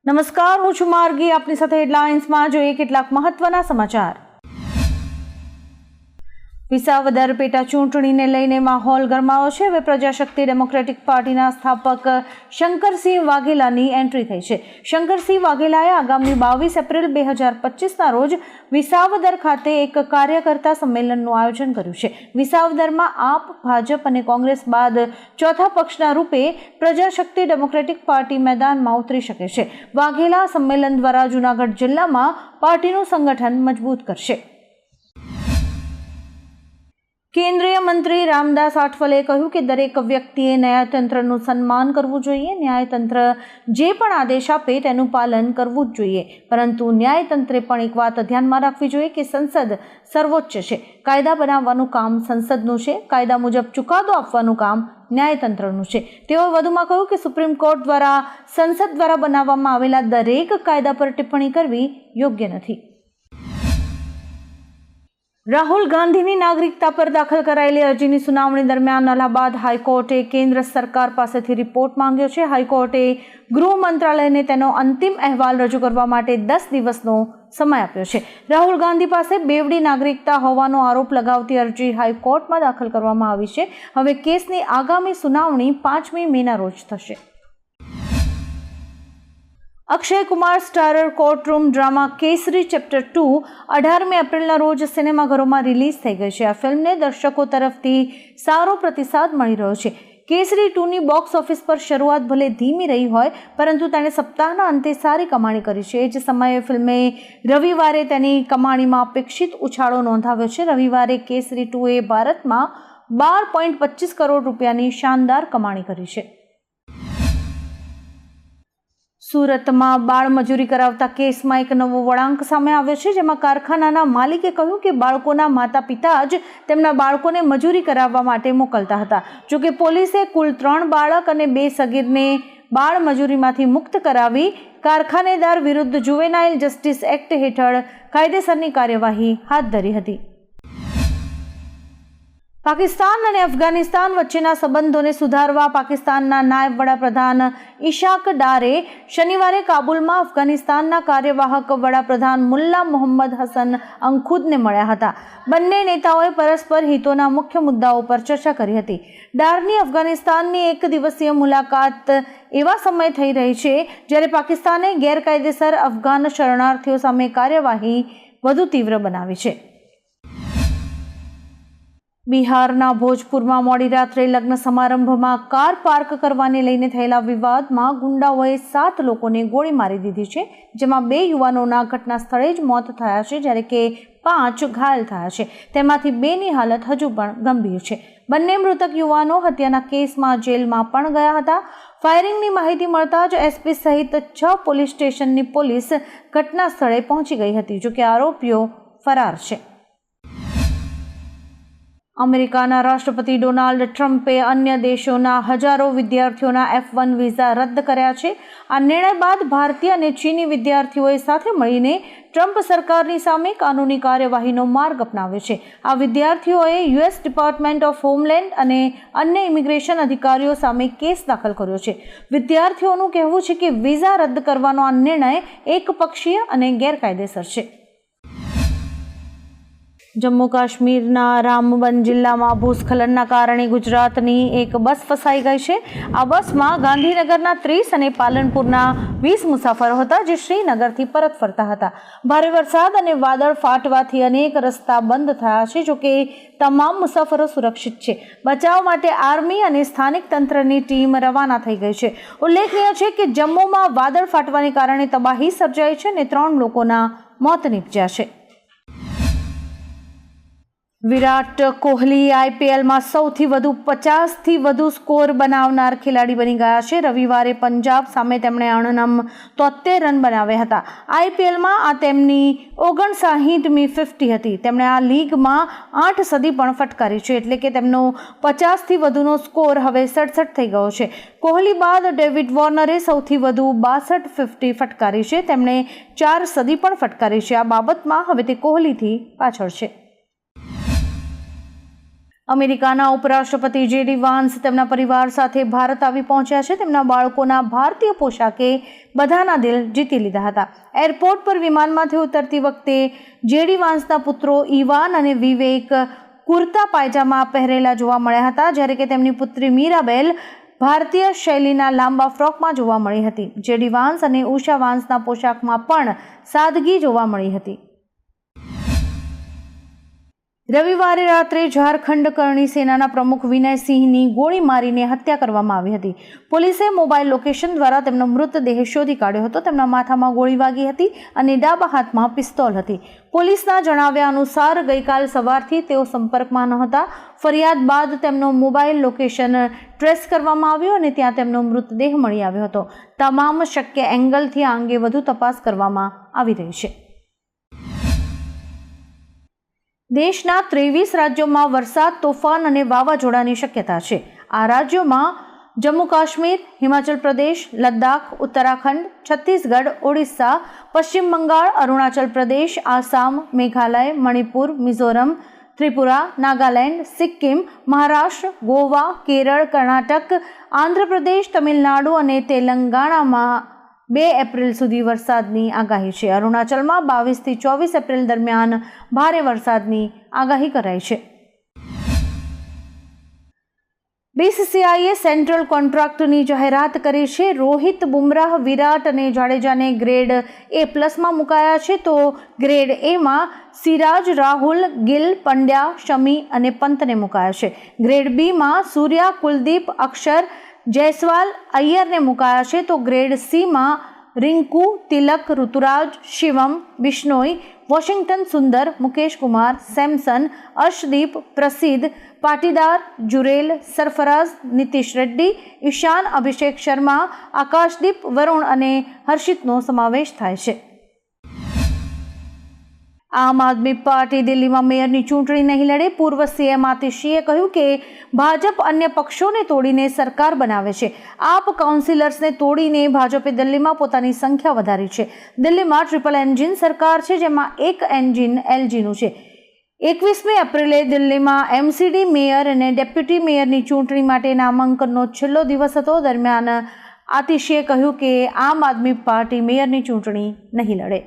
નમસ્કાર, હું છું માર્ગી. આપની સાથે હેડલાઇન્સમાં જોઈએ કેટલાક મહત્વના સમાચાર. વિસાવદર પેટા ચૂંટણીને લઈને માહોલ ગરમાયો છે. હવે પ્રજાશક્તિ ડેમોક્રેટિક પાર્ટીના સ્થાપક શંકરસિંહ વાઘેલાની એન્ટ્રી થઈ છે. શંકરસિંહ વાઘેલાએ આગામી 22 એપ્રિલ 2025ના રોજ વિસાવદર ખાતે એક કાર્યકર્તા સંમેલનનું આયોજન કર્યું છે. વિસાવદરમાં આપ, ભાજપ અને કોંગ્રેસ બાદ ચોથા પક્ષના રૂપે પ્રજાશક્તિ ડેમોક્રેટિક પાર્ટી મેદાનમાં ઉતરી શકે છે. વાઘેલા સંમેલન દ્વારા જૂનાગઢ જિલ્લામાં પાર્ટીનું સંગઠન મજબૂત કરશે. કેન્દ્રીય મંત્રી રામદાસ આઠવલેએ કહ્યું કે દરેક વ્યક્તિએ ન્યાયતંત્રનું સન્માન કરવું જોઈએ. ન્યાયતંત્ર જે પણ આદેશ આપે તેનું પાલન કરવું જ જોઈએ, પરંતુ ન્યાયતંત્રે પણ એક વાત ધ્યાનમાં રાખવી જોઈએ કે સંસદ સર્વોચ્ચ છે. કાયદા બનાવવાનું કામ સંસદનું છે, કાયદા મુજબ ચુકાદો આપવાનું કામ ન્યાયતંત્રનું છે. તેઓએ વધુમાં કહ્યું કે સુપ્રીમ કોર્ટ દ્વારા સંસદ દ્વારા બનાવવામાં આવેલા દરેક કાયદા પર ટિપ્પણી કરવી યોગ્ય નથી. રાહુલ ગાંધીની નાગરિકતા પર દાખલ કરાયેલી અરજીની સુનાવણી દરમિયાન અલ્હાબાદ હાઈકોર્ટે કેન્દ્ર સરકાર પાસેથી રિપોર્ટ માંગ્યો છે. હાઈકોર્ટે ગૃહ મંત્રાલયને તેનો અંતિમ અહેવાલ રજૂ કરવા માટે 10 દિવસનો સમય આપ્યો છે. રાહુલ ગાંધી પાસે બેવડી નાગરિકતા હોવાનો આરોપ લગાવતી અરજી હાઈકોર્ટમાં દાખલ કરવામાં આવી છે. હવે કેસની આગામી સુનાવણી 5મી મેના રોજ થશે. Akshay Kumar starrer courtroom drama કેસરી ચેપ્ટર 2 18મી એપ્રિલના રોજ સિનેમાઘરોમાં રિલીઝ થઈ ગઈ છે. આ ફિલ્મને દર્શકો તરફથી સારો પ્રતિસાદ મળી રહ્યો છે. કેસરી 2ની બોક્સ ઓફિસ પર શરૂઆત ભલે ધીમી રહી હોય, પરંતુ તેણે સપ્તાહના અંતે સારી કમાણી કરી છે. એ જ સમયે ફિલ્મે રવિવારે તેની કમાણીમાં અપેક્ષિત ઉછાળો નોંધાવ્યો છે. રવિવારે કેસરી 2એ ભારતમાં 12.25 કરોડ રૂપિયાની શાનદાર કમાણી કરી છે. સુરતમાં બાળમજૂરી કરાવતા કેસમાં એક નવો વળાંક સામે આવ્યો છે, જેમાં કારખાનાના માલિકે કહ્યું કે બાળકોના માતા પિતા જ તેમના બાળકોને મજૂરી કરાવવા માટે મોકલતા હતા. જોકે પોલીસે કુલ 3 બાળક અને 2 સગીરને બાળમજૂરીમાંથી મુક્ત કરાવી કારખાનેદાર વિરુદ્ધ જુવેનાઇલ જસ્ટિસ એક્ટ હેઠળ કાયદેસરની કાર્યવાહી હાથ ધરી હતી. પાકિસ્તાન અને અફઘાનિસ્તાન વચ્ચેના સંબંધોને સુધારવા પાકિસ્તાનના નાયબ વડાપ્રધાન ઇશાક ડારે શનિવારે કાબુલમાં અફઘાનિસ્તાનના કાર્યવાહક વડાપ્રધાન મુલ્લા મોહમ્મદ હસન અંખુદને મળ્યા હતા. બંને નેતાઓએ પરસ્પર હિતોના મુખ્ય મુદ્દાઓ પર ચર્ચા કરી હતી. ડારની અફઘાનિસ્તાનની 1 દિવસીય મુલાકાત એવા સમય થઈ રહી છે જ્યારે પાકિસ્તાને ગેરકાયદેસર અફઘાન શરણાર્થીઓ સામે કાર્યવાહી વધુ તીવ્ર બનાવી છે. બિહારના ભોજપુરમાં મોડી રાત્રે લગ્ન સમારંભમાં કાર પાર્ક કરવાને લઈને થયેલા વિવાદમાં ગુંડાઓએ 7 લોકોને ગોળી મારી દીધી છે, જેમાં 2 યુવાનોના ઘટના સ્થળે જ મોત થયા છે, જ્યારે કે 5 ઘાયલ થયા છે. તેમાંથી 2ની હાલત હજુ પણ ગંભીર છે. બંને મૃતક યુવાનો હત્યાના કેસમાં જેલમાં પણ ગયા હતા. ફાયરિંગની માહિતી મળતા જ એસપી સહિત 6 પોલીસ સ્ટેશનની પોલીસ ઘટના સ્થળે પહોંચી ગઈ હતી. જોકે આરોપીઓ ફરાર છે. અમેરિકાના રાષ્ટ્રપતિ ડોનાલ્ડ ટ્રમ્પે અન્ય દેશોના હજારો વિદ્યાર્થીઓના F1 વિઝા રદ કર્યા છે. આ નિર્ણય બાદ ભારતીય અને ચીની વિદ્યાર્થીઓએ સાથે મળીને ટ્રમ્પ સરકારની સામે કાનૂની કાર્યવાહીનો માર્ગ અપનાવ્યો છે. આ વિદ્યાર્થીઓએ યુએસ ડિપાર્ટમેન્ટ ઓફ હોમલેન્ડ અને અન્ય ઇમિગ્રેશન અધિકારીઓ સામે કેસ દાખલ કર્યો છે. વિદ્યાર્થીઓનું કહેવું છે કે વિઝા રદ કરવાનો આ નિર્ણય એકપક્ષીય અને ગેરકાયદેસર છે. જમ્મુ કાશ્મીરના રામબન જિલ્લામાં ભૂસ્ખલનના કારણે ગુજરાતની એક બસ ફસાઈ ગઈ છે. આ બસમાં ગાંધીનગરના 30 અને પાલનપુરના 20 મુસાફરો હતા, જે શ્રીનગરથી પરત ફરતા હતા. ભારે વરસાદ અને વાદળ ફાટવાથી અનેક રસ્તા બંધ થયા છે. જોકે તમામ મુસાફરો સુરક્ષિત છે. બચાવ માટે આર્મી અને સ્થાનિક તંત્રની ટીમ રવાના થઈ ગઈ છે. ઉલ્લેખનીય છે કે જમ્મુમાં વાદળ ફાટવાને કારણે તબાહી સર્જાઈ છે અને 3 લોકોના મોત નીપજ્યા છે. વિરાટ કોહલી IPLમાં સૌથી વધુ 50થી વધુ સ્કોર બનાવનાર ખેલાડી બની ગયા છે. રવિવારે પંજાબ સામે તેમણે અણનમ 73 રન બનાવ્યા હતા. IPLમાં આ તેમની 59મી 50 હતી. તેમણે આ લીગમાં 8 સદી પણ ફટકારી છે, એટલે કે તેમનો 50થી વધુનો સ્કોર હવે 67 થઈ ગયો છે. કોહલી બાદ ડેવિડ વોર્નરે સૌથી વધુ 62 50 ફટકારી છે. તેમણે 4 સદી પણ ફટકારી છે. આ બાબતમાં હવે તે કોહલીથી પાછળ છે. અમેરિકાના ઉપરાષ્ટ્રપતિ જેડી વાન્સ તેમના પરિવાર સાથે ભારત આવી પહોંચ્યા છે. તેમના બાળકોના ભારતીય પોશાકે બધાના દિલ જીતી લીધા હતા. એરપોર્ટ પર વિમાનમાંથી ઉતરતી વખતે જેડી વાન્સના પુત્રો ઇવાન અને વિવેક કુર્તા પાયજામા પહેરેલા જોવા મળ્યા હતા, જ્યારે કે તેમની પુત્રી મીરાબેલ ભારતીય શૈલીના લાંબા ફ્રોકમાં જોવા મળી હતી. જેડી વાન્સ અને ઉષા વાન્સના પોશાકમાં પણ સાદગી જોવા મળી હતી. રવિવારે રાત્રે ઝારખંડ કરણી સેનાના પ્રમુખ વિનયસિંહની ગોળી મારીને હત્યા કરવામાં આવી હતી. પોલીસે મોબાઈલ લોકેશન દ્વારા તેમનો મૃતદેહ શોધી કાઢ્યો હતો. તેમના માથામાં ગોળી વાગી હતી અને ડાબા હાથમાં પિસ્તોલ હતી. પોલીસના જણાવ્યા અનુસાર ગઈકાલ સવારથી તેઓ સંપર્કમાં નહોતા. ફરિયાદ બાદ તેમનો મોબાઈલ લોકેશન ટ્રેસ કરવામાં આવ્યો અને ત્યાં તેમનો મૃતદેહ મળી આવ્યો હતો. તમામ શક્ય એંગલથી આ અંગે વધુ તપાસ કરવામાં આવી રહી છે. દેશના 23 રાજ્યોમાં વરસાદ, તોફાન અને વાવાઝોડાની શક્યતા છે. આ રાજ્યોમાં જમ્મુ કાશ્મીર, હિમાચલ પ્રદેશ, લદ્દાખ, ઉત્તરાખંડ, છત્તીસગઢ, ઓડિશા, પશ્ચિમ બંગાળ, અરુણાચલ પ્રદેશ, આસામ, મેઘાલય, મણિપુર, મિઝોરમ, ત્રિપુરા, નાગાલેન્ડ, સિક્કિમ, મહારાષ્ટ્ર, ગોવા, કેરળ, કર્ણાટક, આંધ્રપ્રદેશ, તમિલનાડુ અને તેલંગાણામાં 2 એપ્રિલ સુધી વરસાદની આગાહી છે. અરુણાચલમાં 22 થી 24 એપ્રિલ દરમિયાન ભારે વરસાદની આગાહી કરાઈ છે. બીસીસીઆઈએ સેન્ટ્રલ કોન્ટ્રાક્ટની જાહેરાત કરી છે. રોહિત, બુમરાહ, વિરાટ અને જાડેજાને ગ્રેડ A+ મુકાયા છે, તો ગ્રેડ Aમાં સિરાજ, રાહુલ, ગિલ, પંડ્યા, શમી અને પંતને મુકાયા છે. ગ્રેડ Bમાં સૂર્યા, કુલદીપ, અક્ષર, જયસ્વાલ, અય્યરને મુકાયા છે, તો ગ્રેડ Cમાં રિંકુ, તિલક, ઋતુરાજ, શિવમ, બિશ્નોઈ, વોશિંગ્ટન સુંદર, મુકેશ કુમાર, સેમસન, અર્શદીપ, પ્રસિદ્ધ, પાટીદાર, જુરેલ, સરફરાઝ, નીતિશ રેડ્ડી, ઈશાન, અભિષેક શર્મા, આકાશદીપ, વરુણ અને હર્ષિતનો સમાવેશ થાય છે. આમ આદમી પાર્ટી દિલ્હીમાં મેયરની ચૂંટણી નહીં લડે. પૂર્વ સીએમ આતિશીએ કહ્યું કે ભાજપ અન્ય પક્ષોને તોડીને સરકાર બનાવે છે. આપ કાઉન્સિલર્સને તોડીને ભાજપે દિલ્હીમાં પોતાની સંખ્યા વધારી છે. દિલ્હીમાં ટ્રિપલ એન્જિન સરકાર છે, જેમાં એક એન્જિન એલજીનું છે. 21મી એપ્રિલે દિલ્હીમાં એમસીડી, મેયર અને ડેપ્યુટી મેયરની ચૂંટણી માટે નામાંકનનો છેલ્લો દિવસ હતો. દરમિયાન આતિશીએ કહ્યું કે આમ આદમી પાર્ટી મેયરની ચૂંટણી નહીં લડે.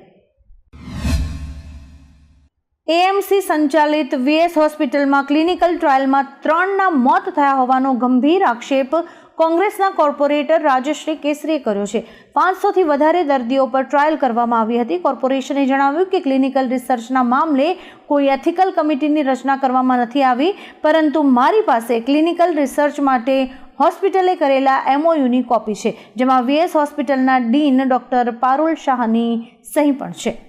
એએમસી સંચાલિત વીએસ હોસ્પિટલમાં ક્લિનિકલ ટ્રાયલમાં 3ના મોત થયા હોવાનો ગંભીર આક્ષેપ કોંગ્રેસના કોર્પોરેટર રાજશ્રી કેસરીએ કર્યો છે. 500થી વધારે દર્દીઓ પર ટ્રાયલ કરવામાં આવી હતી. કોર્પોરેશને જણાવ્યું કે ક્લિનિકલ રિસર્ચના મામલે કોઈ એથિકલ કમિટીની રચના કરવામાં નથી આવી, પરંતુ મારી પાસે ક્લિનિકલ રિસર્ચ માટે હોસ્પિટલે કરેલા MOUની કોપી છે, જેમાં વીએસ હોસ્પિટલના ડીન ડોક્ટર પારુલ શાહની સહી પણ છે.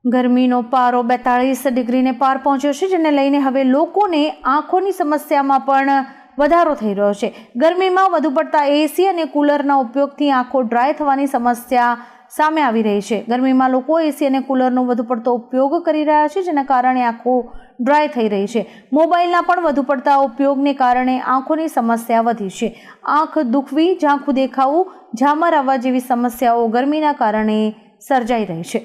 ગરમીનો પારો 42 ડિગ્રીને પાર પહોંચ્યો છે, જેને લઈને હવે લોકોને આંખોની સમસ્યામાં પણ વધારો થઈ રહ્યો છે. ગરમીમાં વધુ પડતા એસી અને કુલરના ઉપયોગથી આંખો ડ્રાય થવાની સમસ્યા સામે આવી રહી છે. ગરમીમાં લોકો એસી અને કુલરનો વધુ પડતો ઉપયોગ કરી રહ્યા છે, જેના કારણે આંખો ડ્રાય થઈ રહી છે. મોબાઈલના પણ વધુ પડતા ઉપયોગને કારણે આંખોની સમસ્યા વધી છે. આંખ દુખવી, ઝાંખું દેખાવું, ઝામર આવવા જેવી સમસ્યાઓ ગરમીના કારણે સર્જાઈ રહી છે.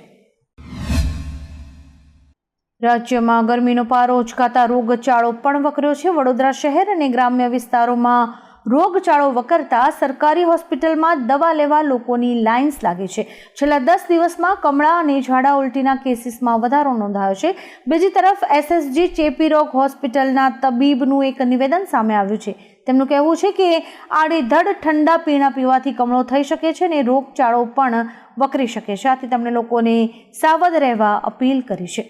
રાજ્યમાં ગરમીનો પારો ઉચકાતા રોગચાળો પણ વકર્યો છે. વડોદરા શહેર અને ગ્રામ્ય વિસ્તારોમાં રોગચાળો વકરતા સરકારી હોસ્પિટલમાં દવા લેવા લોકોની લાઇન્સ લાગી છે. છેલ્લા 10 દિવસમાં કમળા અને ઝાડા ઉલટીના કેસીસમાં વધારો નોંધાયો છે. બીજી તરફ SSG ચેપી રોગ હોસ્પિટલના તબીબનું એક નિવેદન સામે આવ્યું છે. તેમનું કહેવું છે કે આડેધડ ઠંડા પીણા પીવાથી કમળો થઈ શકે છે અને રોગચાળો પણ વકરી શકે છે. આથી તેમણે લોકોને સાવધ રહેવા અપીલ કરી છે.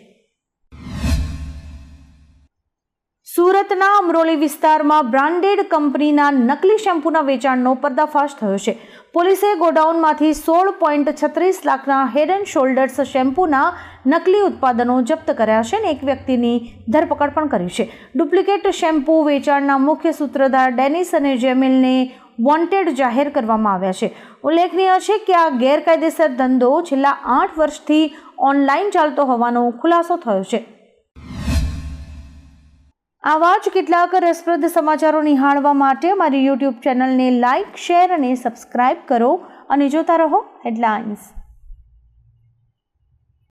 સુરતના અમરોલી વિસ્તારમાં બ્રાન્ડેડ કંપનીના નકલી શેમ્પૂના વેચાણનો પર્દાફાશ થયો છે. પોલીસે ગોડાઉનમાંથી 16.36 લાખના હેડ એન્ડ શોલ્ડર્સ શેમ્પૂના નકલી ઉત્પાદનો જપ્ત કર્યા છે અને એક વ્યક્તિની ધરપકડ પણ કરી છે. ડુપ્લિકેટ શેમ્પૂ વેચાણના મુખ્ય સૂત્રધાર ડેનિસ અને જેમિલને વોન્ટેડ જાહેર કરવામાં આવ્યા છે. ઉલ્લેખનીય છે કે આ ગેરકાયદેસર ધંધો છેલ્લા 8 વર્ષથી ઓનલાઈન ચાલતો હોવાનો ખુલાસો થયો છે. આવા જ કેટલાક રસપ્રદ સમાચારો નિહાળવા માટે મારી YouTube ચેનલને લાઇક, શેર અને સબસ્ક્રાઇબ કરો અને જોતા રહો હેડલાઇન્સ.